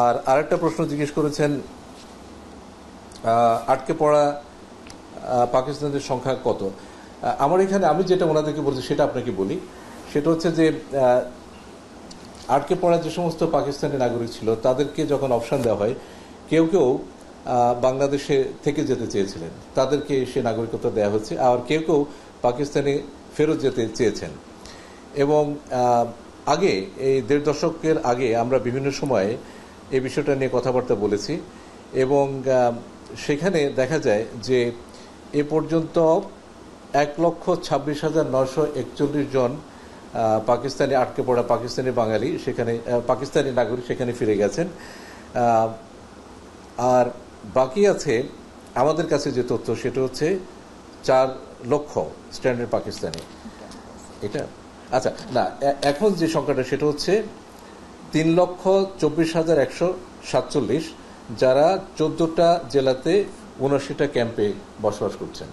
আর আরেকটা প্রশ্ন জিজ্ঞেস করেছেন, আটকে পড়া পাকিস্তানের সংখ্যা কত। আমার এখানে আমি যেটা ওনাদেরকে বলছি সেটা আপনাকে বলি। সেটা হচ্ছে যে আটকে পড়া যে সমস্ত পাকিস্তানি নাগরিক ছিল তাদেরকে যখন অপশন দেওয়া হয়, কেউ কেউ বাংলাদেশে থেকে যেতে চেয়েছিলেন, তাদেরকে সে নাগরিকত্ব দেওয়া হচ্ছে। আর কেউ কেউ পাকিস্তানে ফেরত যেতে চেয়েছেন। এবং আগে এই ১.৫ দশকের আগে আমরা বিভিন্ন সময়ে এই বিষয়টা নিয়ে কথাবার্তা বলেছি এবং সেখানে দেখা যায় যে এ পর্যন্ত ১,২৬,৯৪১ জন পাকিস্তানি আটকে পড়া পাকিস্তানি বাঙালি সেখানে, পাকিস্তানি নাগরিক সেখানে ফিরে গেছেন। আর বাকি আছে আমাদের কাছে যে তথ্য সেটা হচ্ছে ৪ লক্ষ স্ট্যান্ডার্ড পাকিস্তানি। এটা আচ্ছা না, এখন যে সংখ্যাটা সেটা হচ্ছে ৩,২৪,১৪৭, যারা ১৪টা জেলাতে ৭৯টা ক্যাম্পে বসবাস করছেন।